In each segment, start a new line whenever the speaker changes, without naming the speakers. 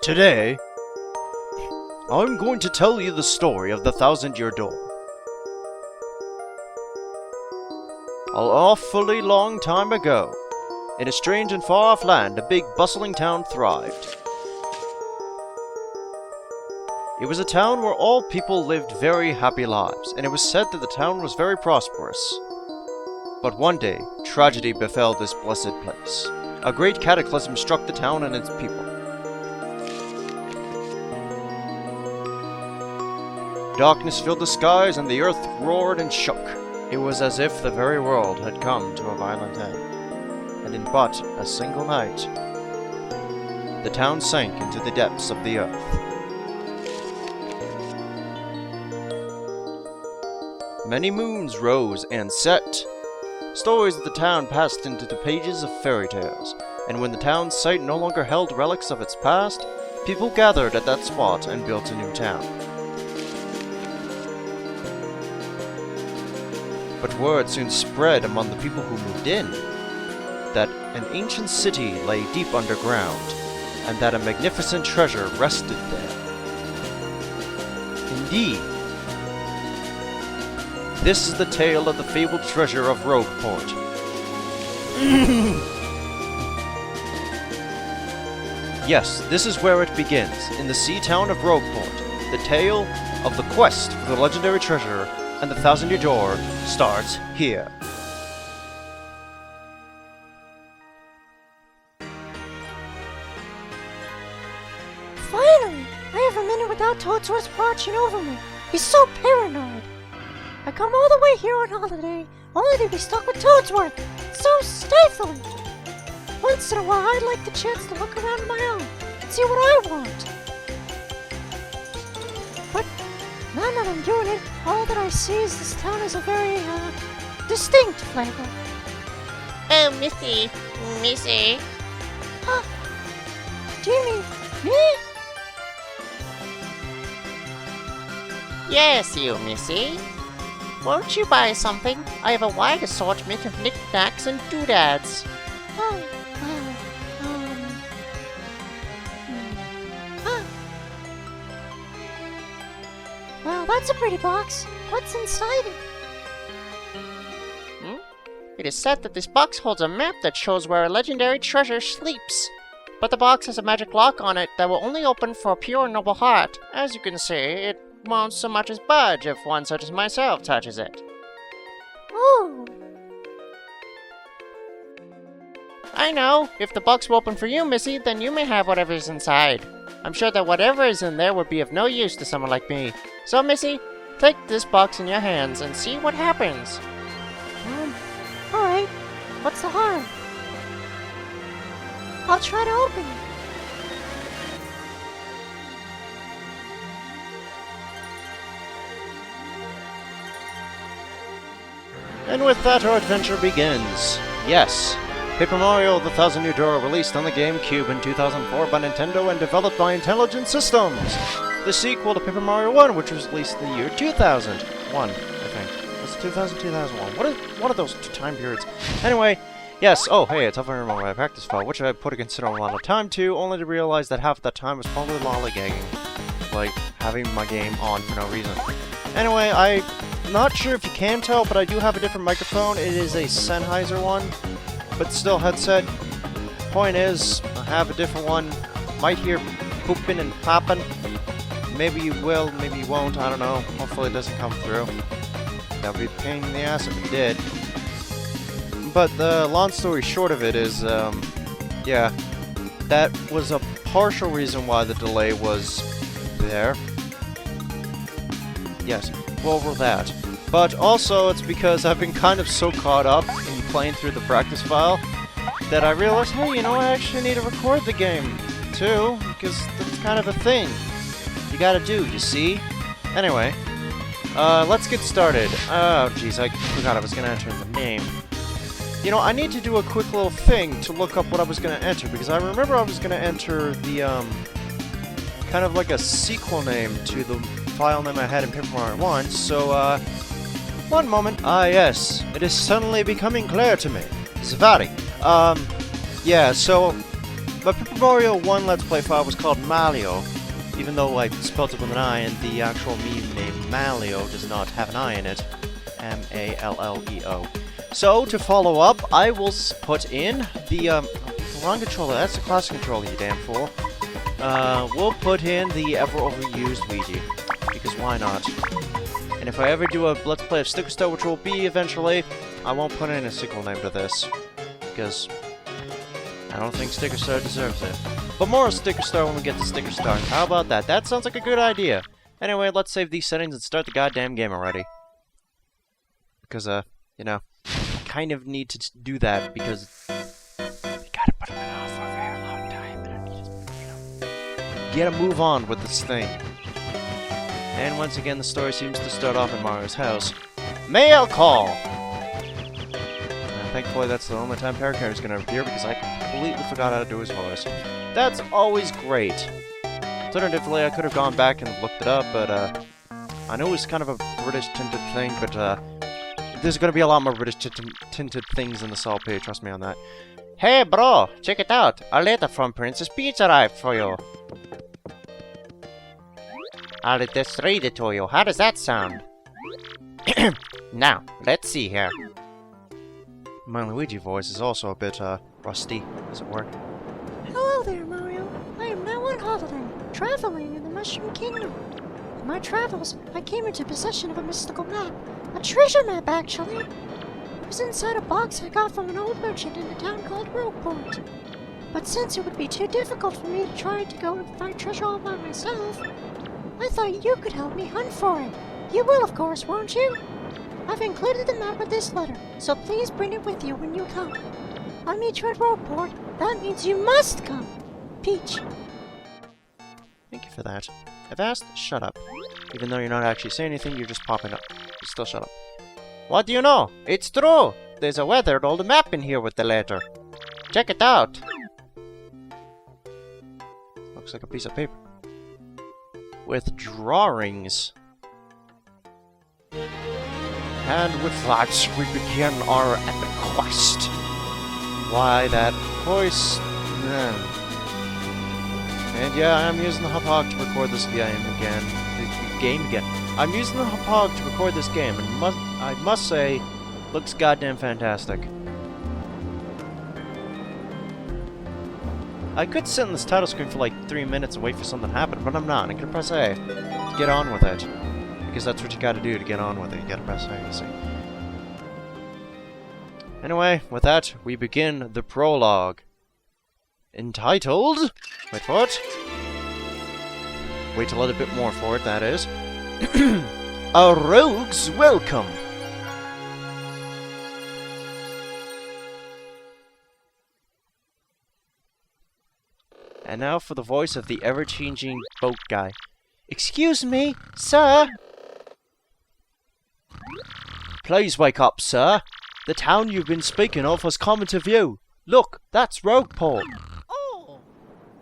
Today, I'm going to tell you the story of the 1,000-Year Door. An awfully long time ago, in a strange and far-off land, a big, bustling town thrived. It was a town where all people lived very happy lives, and it was said that the town was very prosperous. But one day, tragedy befell this blessed place. A great cataclysm struck the town and its people. Darkness filled the skies, and the earth roared and shook. It was as if the very world had come to a violent end. And in but a single night, the town sank into the depths of the earth. Many moons rose and set. Stories of the town passed into the pages of fairy tales, and when the town's site no longer held relics of its past, people gathered at that spot and built a new town. But word soon spread among the people who moved in that an ancient city lay deep underground, and that a magnificent treasure rested there. Indeed, this is the tale of the fabled treasure of Rogueport. Yes, this is where it begins, in the sea town of Rogueport. The tale of the quest for the legendary treasure and the 1,000-Year Door starts here.
Finally! I have a minute without Toadsworth watching over me. He's so paranoid. I come all the way here on holiday, only to be stuck with Toadsworth. It's so stifling. Once in a while, I'd like the chance to look around my own and see what I want. But now that I'm doing it, all that I see is this town has a very, distinct flavor.
Oh, Missy.
Huh? Do you mean me?
Yes, you, Missy. Won't you buy something? I have a wide assortment of knickknacks and doodads.
Oh, well, that's a pretty box. What's inside it?
It is said that this box holds a map that shows where a legendary treasure sleeps. But the box has a magic lock on it that will only open for a pure and noble heart. As you can see, it won't so much as budge if one such as myself touches it.
Oh.
I know. If the box will open for you, Missy, then you may have whatever is inside. I'm sure that whatever is in there would be of no use to someone like me. So, Missy, take this box in your hands and see what happens.
Alright. What's the harm? I'll try to open it.
And with that, our adventure begins. Yes, Paper Mario The 1,000-Year Door, released on the GameCube in 2004 by Nintendo and developed by Intelligent Systems. The sequel to Paper Mario 1, which was released in the year 2001, I think. Was it 2000, 2001? What are those two time periods? Anyway, yes, oh hey, it's over in my practice file, which I put a considerable amount of time to, only to realize that half of that time was probably lollygagging. Like, having my game on for no reason. Anyway, I'm not sure if you can tell, but I do have a different microphone. It is a Sennheiser one, but still headset. Point is, I have a different one. Might hear pooping and popping. Maybe you will, maybe you won't, I don't know. Hopefully it doesn't come through. That would be a pain in the ass if it did. But the long story short of it is, yeah, that was a partial reason why the delay was there. Yes, well, over that. But also, it's because I've been kind of so caught up in playing through the practice file that I realized, hey, you know, I actually need to record the game, too, because that's kind of a thing you gotta do, you see? Anyway, let's get started. Oh, jeez, I forgot I was gonna enter the name. You know, I need to do a quick little thing to look up what I was gonna enter, because I remember I was gonna enter the, kind of like a sequel name to the file name I had in Paper Mario 1, so, one moment. Ah, yes, it is suddenly becoming clear to me. SyKhotic. Yeah, so, My Paper Mario 1 Let's Play file was called Malio, even though I spelled it with an I, and the actual meme name Malio does not have an I in it. M-A-L-L-E-O. So, to follow up, I will put in the, wrong controller, that's the classic controller, you damn fool. We'll put in the ever-overused Ouija, because why not? And if I ever do a Let's Play of Sticker Star, which will be eventually, I won't put in a sequel name to this, because I don't think Sticker Star deserves it. But more of Sticker Star when we get to Sticker Star. How about that? That sounds like a good idea. Anyway, let's save these settings and start the goddamn game already. Because, you know, I kind of need to do that because we gotta put them off for a very long time. And I need to, you know, get a move on with this thing. And once again, the story seems to start off in Mario's house. Mail call! Thankfully, that's the only time Parakarry is going to appear because I completely forgot how to do his voice. That's always great. Alternatively, I could have gone back and looked it up, but I know it's kind of a British-tinted thing, but there's going to be a lot more British-tinted things in the Salt page, trust me on that. Hey, bro, check it out. A letter from Princess Peach arrived for you. I'll just read it to you. How does that sound? Now, let's see here. My Luigi voice is also a bit, rusty, as it were.
Hello there, Mario. I am now on holiday, traveling in the Mushroom Kingdom. In my travels, I came into possession of a mystical map. A treasure map, actually. It was inside a box I got from an old merchant in a town called Rogueport. But since it would be too difficult for me to try to go and find treasure all by myself, I thought you could help me hunt for it. You will, of course, won't you? I've included the map with this letter, so please bring it with you when you come. I'll meet you at Rogueport. That means you must come. Peach.
Thank you for that. I've asked, shut up. Even though you're not actually saying anything, you're just popping up. You still shut up. What do you know? It's true! There's a weathered old map in here with the letter. Check it out! Looks like a piece of paper. With drawings. And with that, we begin our epic quest. Why that voice? And yeah, I'm using the Hopog to record this game again. I'm using the Hopog to record this game, and I must say, looks goddamn fantastic. I could sit in this title screen for like 3 minutes and wait for something to happen, but I'm not. I'm gonna press A to get on with it. Because that's what you gotta do to get on with it. You gotta press A, you see. Anyway, with that, we begin the prologue. Entitled... Wait for it. Wait a little bit more for it, that is. A Rogue's Welcome! And now for the voice of the ever-changing boat guy. Excuse me, sir? Please wake up, sir. The town you've been speaking of has come into view. Look, that's Rogueport.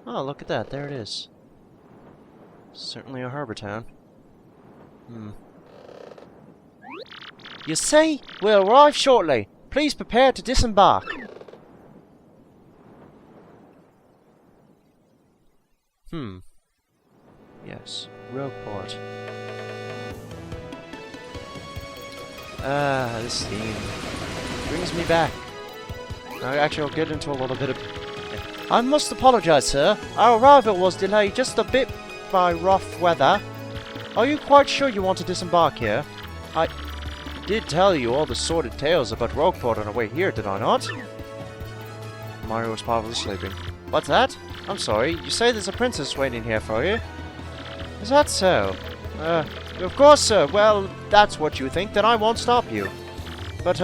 Oh, look at that. There it is. Certainly a harbour town. You see, we'll arrive shortly. Please prepare to disembark. Yes, Rogueport. This theme brings me back. Actually, I'll get into a little bit of... I must apologize, sir. Our arrival was delayed just a bit by rough weather. Are you quite sure you want to disembark here? I did tell you all the sordid tales about Rogueport on our way here, did I not? Mario was probably sleeping. What's that? I'm sorry, you say there's a princess waiting here for you? Is that so? Of course, sir. Well, that's what you think, then I won't stop you. But,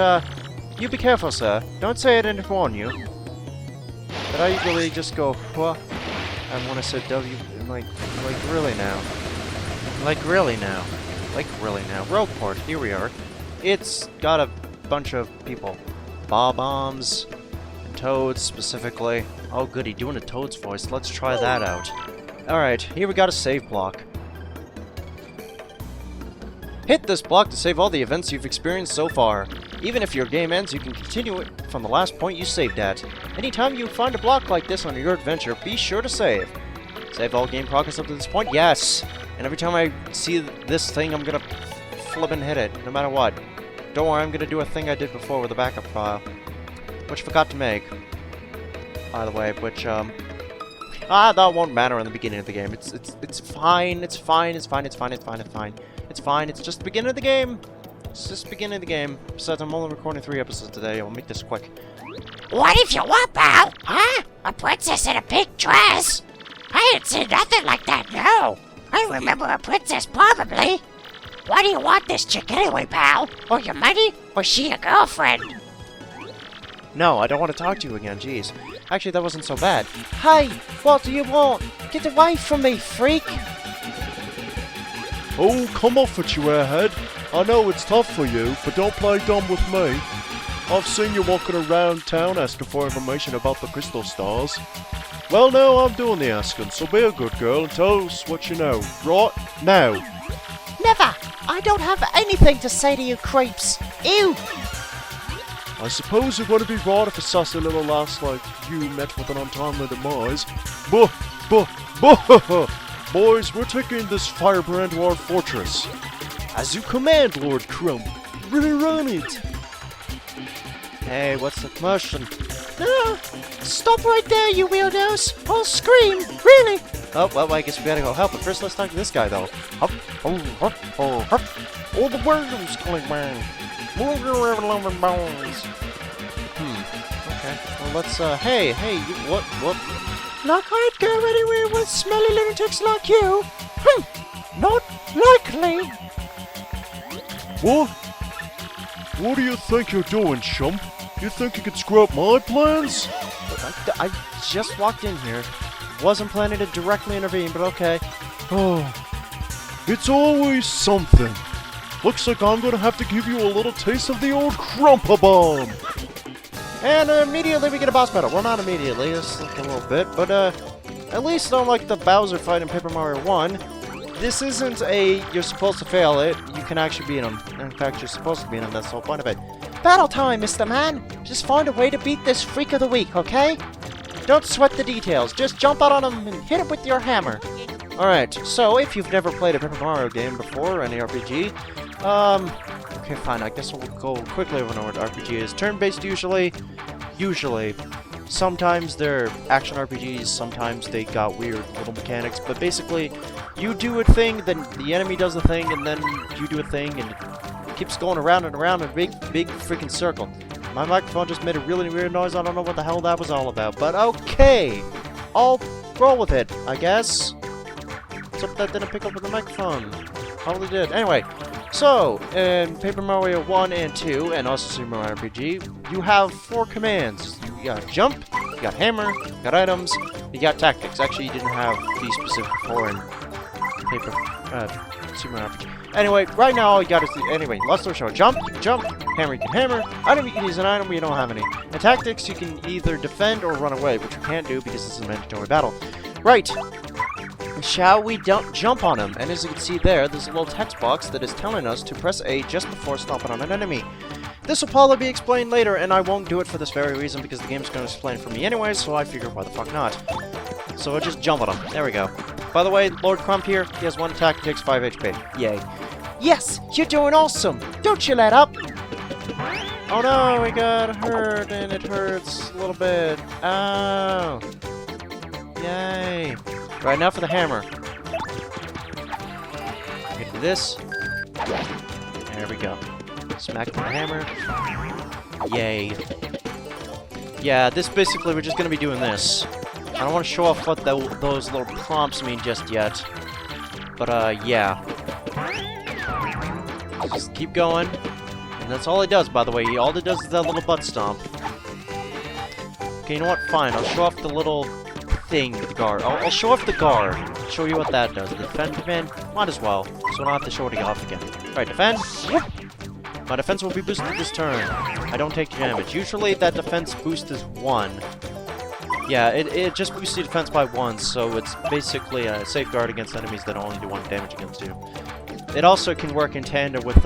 you be careful, sir. Don't say I didn't warn you. But I usually just go, what? And when I said W, like really now. Like really now. Rogueport, here we are. It's got a bunch of people. Bob-ombs, and Toads specifically. Oh goody, doing a Toad's voice. Let's try that out. Alright, here we got a save block. Hit this block to save all the events you've experienced so far. Even if your game ends, you can continue it from the last point you saved at. Anytime you find a block like this on your adventure, be sure to save. Save all game progress up to this point? Yes! And every time I see this thing, I'm gonna flip and hit it, no matter what. Don't worry, I'm gonna do a thing I did before with a backup file. Which I forgot to make. By the way, which, that won't matter in the beginning of the game. It's fine, it's fine, it's fine, it's fine, it's fine, it's fine. It's fine, it's just the beginning of the game. It's just the beginning of the game. Besides, I'm only recording 3 episodes today. I'll make this quick.
What if you want, pal? Huh? A princess in a pink dress? I didn't see nothing like that, no. I remember a princess, probably. Why do you want this chick anyway, pal? Or your money? Or she your girlfriend?
No, I don't want to talk to you again, jeez. Actually, that wasn't so bad. Hey, what do you want? Get away from me, freak!
Oh, come off it, you airhead. I know it's tough for you, but don't play dumb with me. I've seen you walking around town asking for information about the crystal stars. Well, now I'm doing the asking, so be a good girl and tell us what you know. Right now.
Never! I don't have anything to say to you creeps. Ew!
I suppose it wouldn't be right if a sassy little lass like you met with an untimely demise. Buh! Boys, we're taking this firebrand to our fortress. As you command, Lord Crump. Really run it.
Hey, what's the commotion?
Stop right there, you weirdos! I'll scream! Really?
Oh, well, I guess we gotta go help. But first, let's talk to this guy, though. Hup, oh, hup, oh, hup. All the worms calling bang. Bones. Okay. Well, let's, hey, you, what?
Like I'd go anywhere with smelly lunatics like you? Not likely.
What? What do you think you're doing, chump? You think you could screw up my plans?
I just walked in here. Wasn't planning to directly intervene, but okay.
Oh, it's always something. Looks like I'm gonna have to give you a little taste of the old Crumpa Bomb.
And immediately we get a boss battle. Well, not immediately, it's like a little bit, but at least unlike the Bowser fight in Paper Mario 1, this isn't a you're supposed to fail it, you can actually beat him. In fact, you're supposed to beat him, that's the whole point of it.
Battle time, Mr. Man! Just find a way to beat this freak of the week, okay? Don't sweat the details, just jump out on him and hit him with your hammer.
Alright, so if you've never played a Paper Mario game before, or any RPG, okay, fine, I guess we'll go quickly over what RPG is. Turn-based usually. Sometimes they're action RPGs, sometimes they got weird little mechanics, but basically, you do a thing, then the enemy does a thing, and then you do a thing, and it keeps going around and around in a big freaking circle. My microphone just made a really weird noise, I don't know what the hell that was all about, but okay! I'll roll with it, I guess. Except that didn't pick up with the microphone. Probably did. Anyway, so, in Paper Mario 1 and 2, and also Super Mario RPG, you have 4 commands. You got jump, you got hammer, you got items, you got tactics. Actually, you didn't have these specific 4 in Paper, Super Mario RPG. Anyway, right now all you got is anyway, let's start showing. Jump, you can jump, hammer, you can hammer, item, you can use an item, we don't have any. And tactics, you can either defend or run away, which you can't do because this is a mandatory battle. Right. Shall we jump on him? And as you can see there's a little text box that is telling us to press A just before stomping on an enemy. This will probably be explained later, and I won't do it for this very reason because the game's going to explain it for me anyway, so I figure why the fuck not. So I'll just jump on him. There we go. By the way, Lord Crump here, he has 1 attack, takes 5 HP. Yay.
Yes, you're doing awesome! Don't you let up!
Oh no, we got hurt, and it hurts a little bit. Oh. Yay. Right, now for the hammer. Okay, do this. There we go. Smack with the hammer. Yay. Yeah, this basically, we're just gonna be doing this. I don't want to show off what those little prompts mean just yet. But, yeah. Just keep going. And that's all it does, by the way. All it does is that little butt stomp. Okay, you know what? Fine, I'll show off the little thing with the guard. I'll show off the guard. Show you what that does. Defend command? Might as well. So I don't have to show it off again. Alright, defend. Whoop. My defense will be boosted this turn. I don't take damage. Usually that defense boost is 1. Yeah, it just boosts your defense by 1, so it's basically a safeguard against enemies that only do 1 damage against you. It also can work in tandem with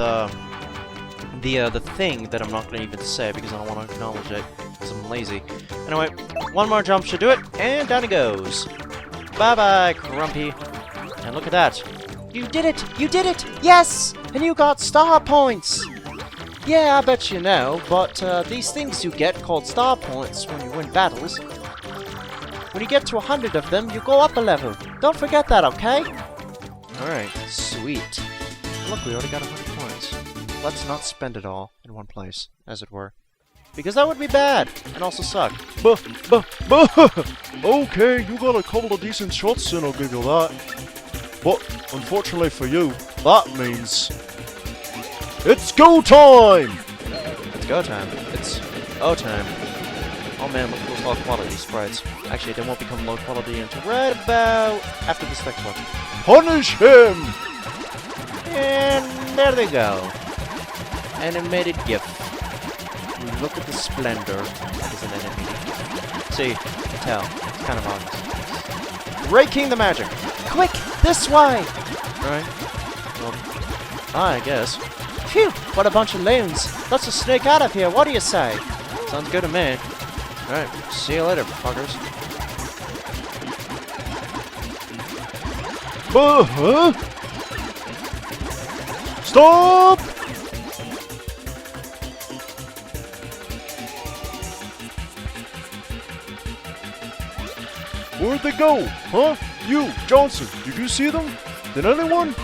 the thing that I'm not going to even say because I don't want to acknowledge it because I'm lazy. Anyway, one more jump should do it, and down he goes. Bye-bye, Crumpy. And look at that. You did it! You did it! Yes! And you got star points! Yeah, I bet you know, but these things you get called star points when you win battles, when you get to 100 of them, you go up a level. Don't forget that, okay? Alright, sweet. Look, we already got 100 points. Let's not spend it all in one place, as it were. Because that would be bad, and also suck.
Okay, you got a couple of decent shots in, I'll give you that. But, unfortunately for you, that means... it's go time!
It's go time. It's O-time. Oh man, look at those low quality sprites. Actually, they won't become low quality until right about after this next one.
Punish him!
And there they go. Animated GIF. Look at the splendor that is an enemy. See, you can tell. It's kind of obvious. Breaking the magic! Quick! This way! Alright. Well, I guess. Phew! What a bunch of loons! Let's just sneak out of here, what do you say? Sounds good to me. Alright, see you later, fuckers.
Stop! Where'd they go? Huh? You, Johnson, did you see them? Did anyone?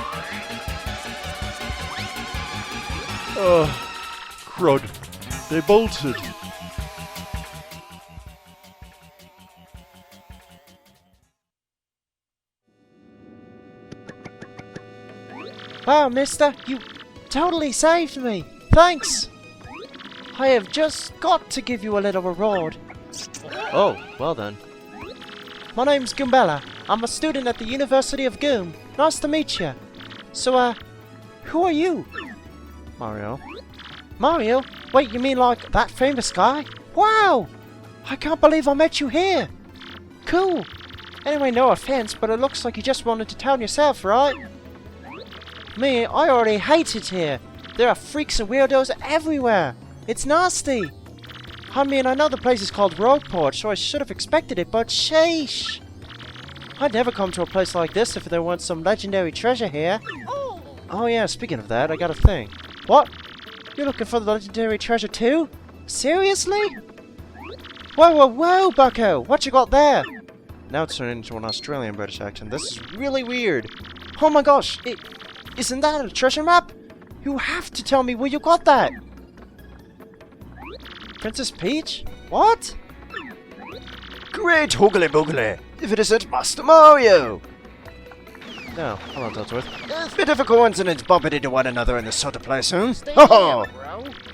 Crud. They bolted.
Wow, mister, you totally saved me. Thanks! I have just got to give you a little reward. Oh, well then. My name's Goombella. I'm a student at the University of Goom. Nice to meet you. So, who are you? Mario. Mario? Wait, you mean like that famous guy? Wow! I can't believe I met you here. Cool. Anyway, no offense, but it looks like you just wanted to town yourself, right? Me, I already hate it here. There are freaks and weirdos everywhere. It's nasty. I mean, I know the place is called Rogueport, so I should have expected it, but sheesh. I'd never come to a place like this if there weren't some legendary treasure here. Oh yeah, speaking of that, I got a thing. What? You're looking for the legendary treasure too? Seriously? Whoa, bucko! What you got there? Now it's turned into an Australian British accent. This is really weird. Oh my gosh, isn't that a treasure map? You have to tell me where you got that. Princess Peach? What?
Great hoogly boogly! If it isn't Master Mario!
No, hello, Toadsworth.
A bit of a coincidence bumping into one another in this sort of place, huh? Oh!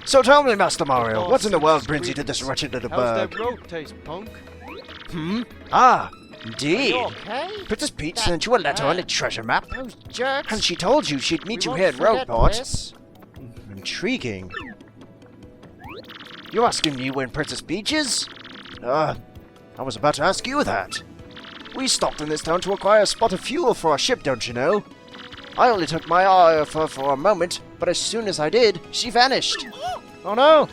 So tell me, Master Mario, what in the world brings you to this wretched little
How's
burg?
that rope taste, punk?
Ah, indeed!
Okay?
Princess Peach sent you a letter and a treasure map,
Those jerks.
and she told you she'd meet you
We
here at
won't forget
Rogueport.
this.
Intriguing. You're asking me when Princess Peach is? I was about to ask you that. We stopped in this town to acquire a spot of fuel for our ship, don't you know? I only took my eye off her for a moment, but as soon as I did, she vanished.
Oh no!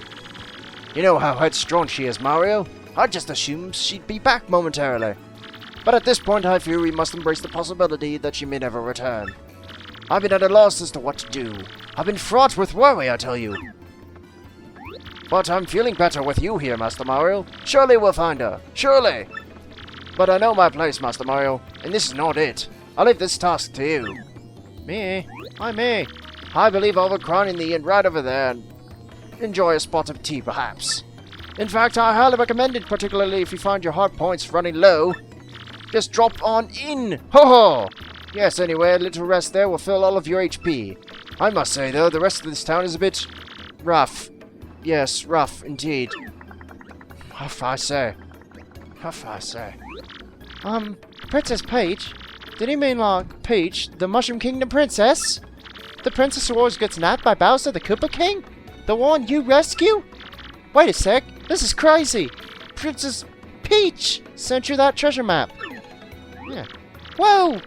You know how headstrong she is, Mario. I just assumed she'd be back momentarily. But at this point, I fear we must embrace the possibility that she may never return. I've been at a loss as to what to do. I've been fraught with worry, I tell you. But I'm feeling better with you here, Master Mario. Surely we'll find her. Surely! But I know my place, Master Mario, and this is not it. I'll leave this task to you.
Me? Why me?
I believe I'll recline in the inn right over there and enjoy a spot of tea, perhaps. In fact, I highly recommend it, particularly if you find your heart points running low. Just drop on in. Ho ho! Yes, anyway, a little rest there will fill all of your HP. I must say, though, the rest of this town is a bit rough. Yes, rough indeed. Huff, I say. Huff, I say.
Princess Peach? Did he mean like Peach, the Mushroom Kingdom princess? The princess who always gets nabbed by Bowser the Koopa King? The one you rescue? Wait a sec, this is crazy! Princess Peach sent you that treasure map. Yeah. Whoa!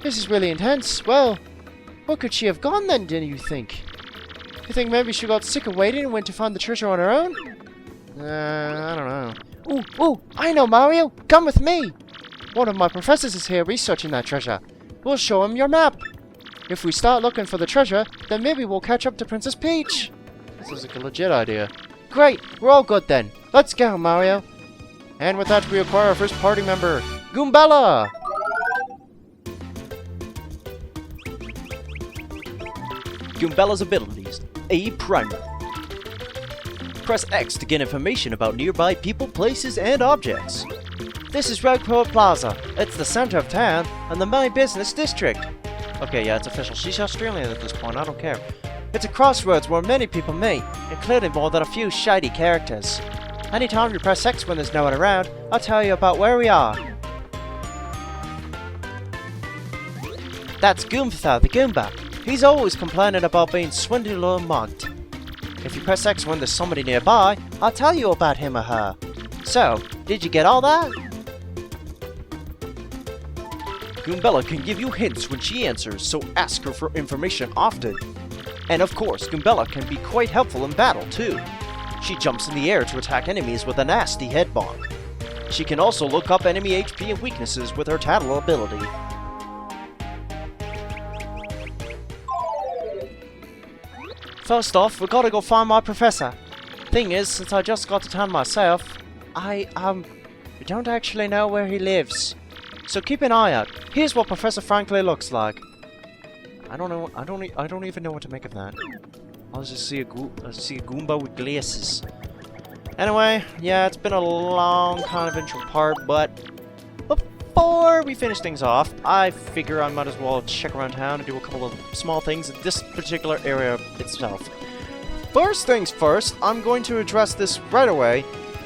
This is really intense. Well, where could she have gone then, do you think? You think maybe she got sick of waiting and went to find the treasure on her own? I don't know. Ooh, I know, Mario! Come with me! One of my professors is here researching that treasure. We'll show him your map. If we start looking for the treasure, then maybe we'll catch up to Princess Peach. This is like a legit idea. Great! We're all good then. Let's go, Mario! And with that, we acquire our first party member, Goombella! Goombella's abilities. A primer. Press X to get information about nearby people, places, and objects. This is Rockport Plaza. It's the center of town and the main business district. Okay, yeah, it's official. She's Australian at this point, I don't care. It's a crossroads where many people meet, including more than a few shady characters. Anytime you press X when there's no one around, I'll tell you about where we are. That's Goomfatha the Goomba. He's always complaining about being swindled or mugged. If you press X when there's somebody nearby, I'll tell you about him or her. So, did you get all that? Goombella can give you hints when she answers, so ask her for information often. And of course, Goombella can be quite helpful in battle too. She jumps in the air to attack enemies with a nasty head bonk. She can also look up enemy HP and weaknesses with her tattle ability. First off, we gotta go find my professor. Thing is, since I just got to town myself, I don't actually know where he lives. So keep an eye out. Here's what Professor Franklin looks like. I don't know. I don't even know what to make of that. I'll just see a Goomba with glasses. Anyway, yeah, it's been a long kind of intro part, but before we finish things off, I figure I might as well check around town and do a couple of small things in this particular area itself. First things first, I'm going to address this right away.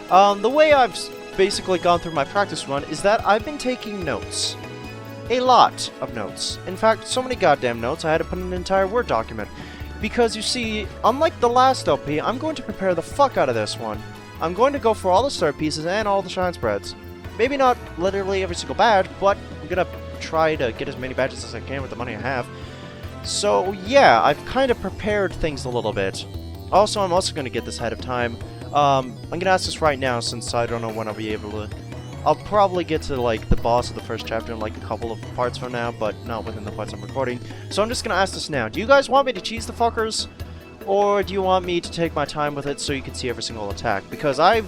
The way I've basically gone through my practice run is that I've been taking notes. A lot of notes. In fact, so many goddamn notes I had to put in an entire Word document. Because you see, unlike the last LP, I'm going to prepare the fuck out of this one. I'm going to go for all the start pieces and all the shine spreads. Maybe not literally every single badge, but I'm gonna try to get as many badges as I can with the money I have. So yeah, I've kind of prepared things a little bit. Also, I'm also going to get this ahead of time. I'm going to ask this right now since I don't know when I'll be able to... I'll probably get to, like, the boss of the first chapter in, like, a couple of parts from now, but not within the parts I'm recording. So I'm just going to ask this now. Do you guys want me to cheese the fuckers? Or do you want me to take my time with it so you can see every single attack? Because I've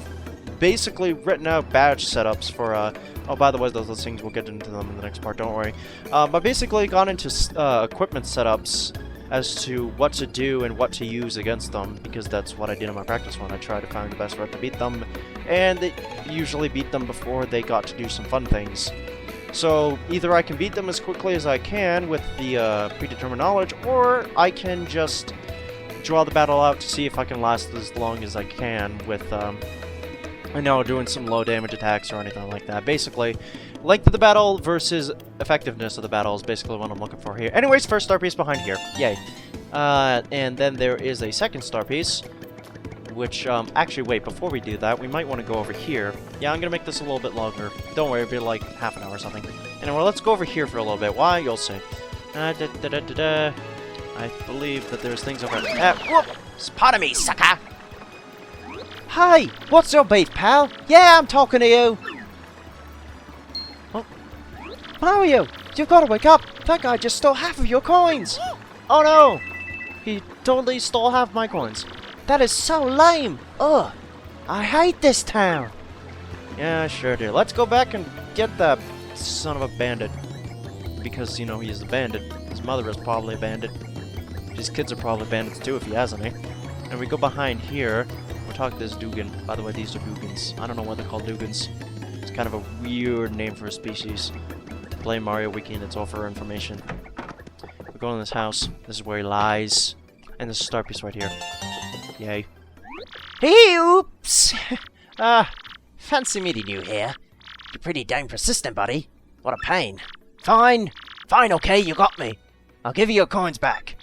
basically written out badge setups for, oh, by the way, those things, we'll get into them in the next part, don't worry. But basically gone into equipment setups as to what to do and what to use against them, because that's what I did in my practice run. I tried to find the best route to beat them, and they usually beat them before they got to do some fun things. So either I can beat them as quickly as I can with the predetermined knowledge, or I can just draw the battle out to see if I can last as long as I can with, doing some low damage attacks or anything like that. Basically, length of the battle versus effectiveness of the battle is basically what I'm looking for here. Anyways, first star piece behind here. Yay. And then there is a second star piece, which, actually, wait, before we do that, we might want to go over here. Yeah, I'm going to make this a little bit longer. Don't worry, it'll be like half an hour or something. Anyway, let's go over here for a little bit. Why? You'll see. I believe that there's things over there.
Whoops! Pardon me, sucker!
Hi! What's your beef, pal? Yeah, I'm talking to you! Oh. Mario! You've got to wake up! That guy just stole half of your coins! Oh no! He totally stole half my coins. That is so lame! Ugh! I hate this town! Yeah, I sure do. Let's go back and get that son of a bandit. Because, you know, he's a bandit. His mother is probably a bandit. His kids are probably bandits too if he has any. And we go behind here. We'll talk to this Dugan. By the way, these are Dugans. I don't know why they're called Dugans. It's kind of a weird name for a species. Play Mario Wiki and it's all for information. We're going to this house. This is where he lies. And this is star piece right here. Yay.
Hey, oops! Fancy meeting you here. You're pretty dang persistent, buddy. What a pain. Fine. Fine, okay, you got me. I'll give you your coins back.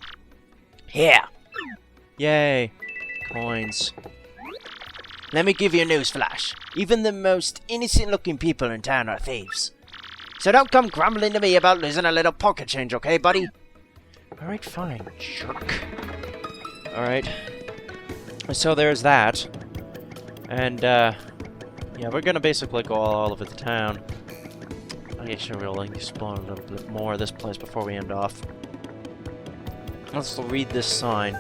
Here.
Yay. Coins.
Let me give you a newsflash. Even the most innocent-looking people in town are thieves. So don't come grumbling to me about losing a little pocket change, okay, buddy?
Alright, fine, jerk. Alright. So there's that. And, yeah, we're gonna basically go all over the town. I actually really explore a little bit more of this place before we end off. Let's read this sign.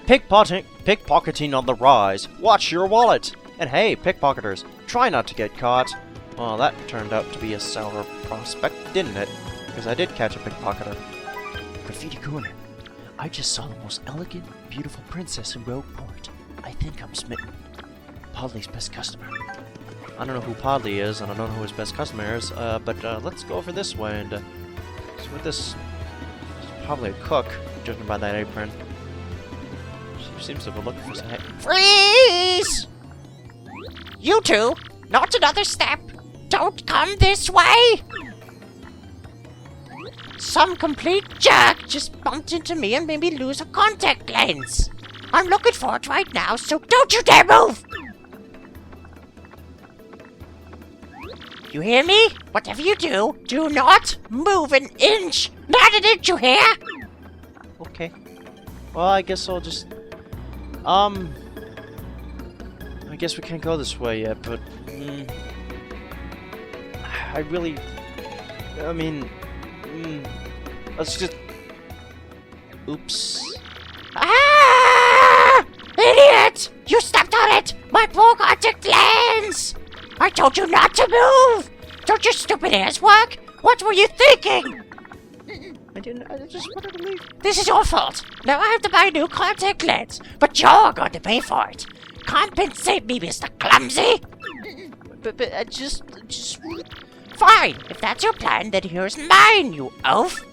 Pickpocketing on the rise. Watch your wallet! And hey, pickpocketers, try not to get caught. Well, that turned out to be a sour prospect, didn't it? Because I did catch a pickpocketer. Graffiti corner. I just saw the most elegant, beautiful princess in Rogueport. I think I'm smitten. Podley's best customer. I don't know who Podley is, and I don't know who his best customer is, but let's go over this way, and so with this, she's probably a cook, judging by that apron. She seems to be looking for some...
Freeze! You two, not another step. Don't come this way. Some complete jerk just bumped into me and made me lose a contact lens. I'm looking for it right now, so don't you dare move! You hear me? Whatever you do, do not move an inch! Not an inch, you hear?
Okay. Well, I guess I'll just... I guess we can't go this way yet, but... I really... I mean... let's just... Oops.
Ah! Idiot! You stepped on it! My poor contact lens! I told you not to move! Don't your stupid ears work? What were you thinking?
I just wanted to leave.
This is your fault. Now I have to buy a new contact lens, but you're going to pay for it. Compensate me, Mr. Clumsy!
But I just...
Fine, if that's your plan, then here's mine, you oaf!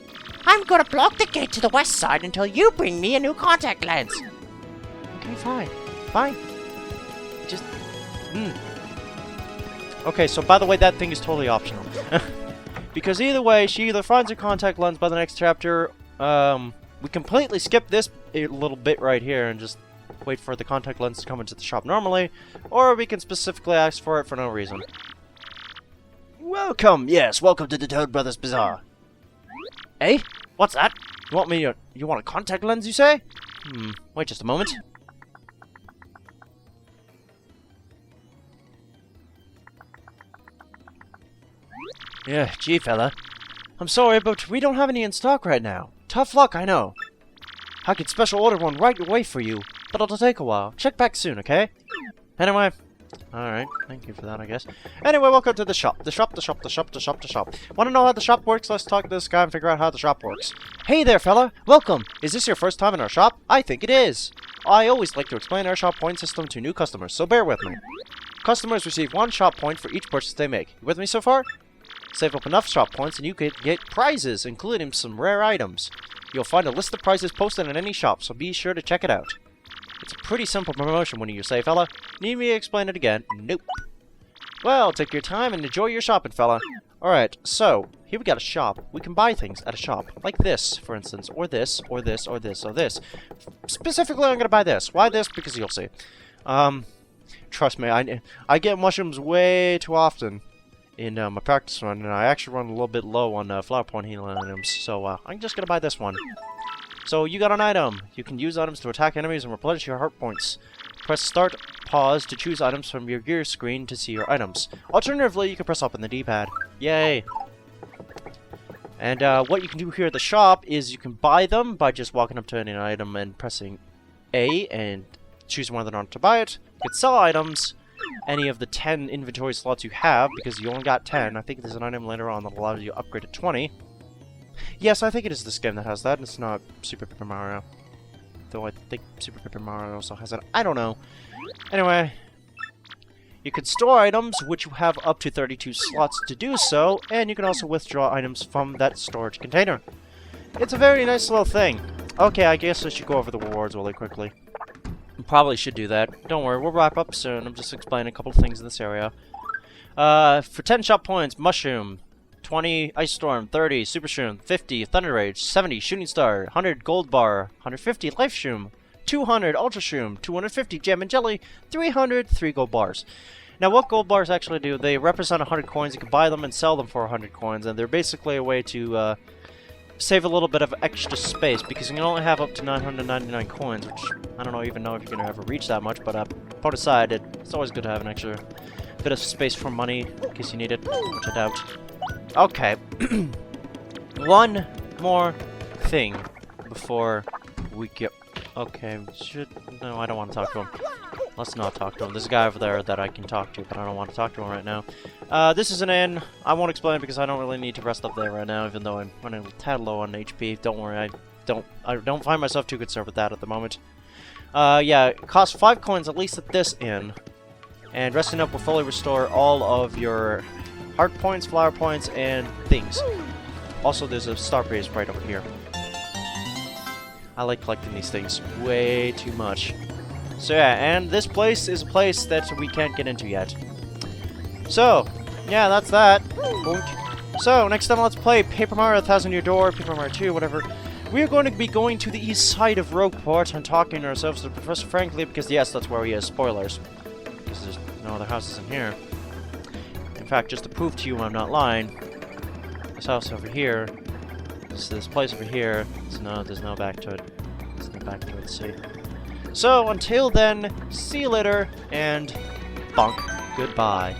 I'm gonna block the gate to the west side until you bring me a new contact lens.
Okay, fine. Fine. Just... Okay, so by the way, that thing is totally optional. Because either way, she either finds a contact lens by the next chapter, we completely skip this little bit right here and just wait for the contact lens to come into the shop normally, or we can specifically ask for it for no reason.
Welcome, yes, welcome to the Toad Brothers Bazaar.
Eh? What's that? You want a contact lens, you say? Wait just a moment. Yeah, gee, fella. I'm sorry, but we don't have any in stock right now. Tough luck, I know. I could special order one right away for you, but it'll take a while. Check back soon, okay? Anyway. Alright, thank you for that, I guess. Anyway, welcome to the shop. The shop. Want to know how the shop works? Let's talk to this guy and figure out how the shop works. Hey there, fella! Welcome! Is this your first time in our shop? I think it is! I always like to explain our shop point system to new customers, so bear with me. Customers receive 1 shop point for each purchase they make. You with me so far? Save up enough shop points and you can get prizes, including some rare items. You'll find a list of prizes posted in any shop, so be sure to check it out. It's a pretty simple promotion, wouldn't you say, fella? Need me to explain it again? Nope. Well, take your time and enjoy your shopping, fella. Alright, so, here we got a shop. We can buy things at a shop. Like this, for instance. Or this, or this, or this, or this. Specifically, I'm gonna buy this. Why this? Because you'll see. Trust me, I get mushrooms way too often in my practice run, and I actually run a little bit low on flower point healing items, so I'm just gonna buy this one. So you got an item. You can use items to attack enemies and replenish your heart points. Press start, pause to choose items from your gear screen to see your items. Alternatively, you can press up in the D-pad. Yay! And what you can do here at the shop is you can buy them by just walking up to any item and pressing A and choosing whether or not to buy it. You can sell items, any of the 10 inventory slots you have, because you only got 10. I think there's an item later on that allows you to upgrade to 20. Yes, I think it is this game that has that, and it's not Super Paper Mario. Though I think Super Paper Mario also has it. I don't know. Anyway, you can store items, which you have up to 32 slots to do so, and you can also withdraw items from that storage container. It's a very nice little thing. Okay, I guess I should go over the rewards really quickly. Probably should do that. Don't worry, we'll wrap up soon. I'm just explaining a couple of things in this area. For 10 shop points, Mushroom. 20 Ice Storm, 30 Super Shroom, 50 Thunder Rage, 70 Shooting Star, 100 Gold Bar, 150 Life Shroom, 200 Ultra Shroom, 250 Gem and Jelly, 300 3 Gold Bars. Now what Gold Bars actually do, they represent 100 coins. You can buy them and sell them for 100 coins, and they're basically a way to save a little bit of extra space, because you can only have up to 999 coins, which I don't even know if you're gonna ever reach that much, but put aside, it's always good to have an extra bit of space for money, in case you need it, which I doubt. Okay. One more thing before we get... Okay, no, I don't want to talk to him. Let's not talk to him. There's a guy over there that I can talk to, but I don't want to talk to him right now. This is an inn. I won't explain because I don't really need to rest up there right now, even though I'm running a tad low on HP. Don't worry, I don't find myself too concerned with that at the moment. Yeah, it costs 5 coins at least at this inn. And resting up will fully restore all of your heart points, flower points, and things. Also, there's a star breeze right over here. I like collecting these things way too much. So yeah, and this place is a place that we can't get into yet. So, yeah, that's that. Boink. So, next time let's play Paper Mario 1,000 Year Door, Paper Mario 2, whatever. We are going to be going to the east side of Rogueport and talking to ourselves to Professor Franklin, because yes, that's where he is. Spoilers. Because there's no other houses in here. In fact, just to prove to you I'm not lying, this house over here, this place over here, there's no back to it. There's no back to it, see. So, until then, see you later, and bonk. Goodbye.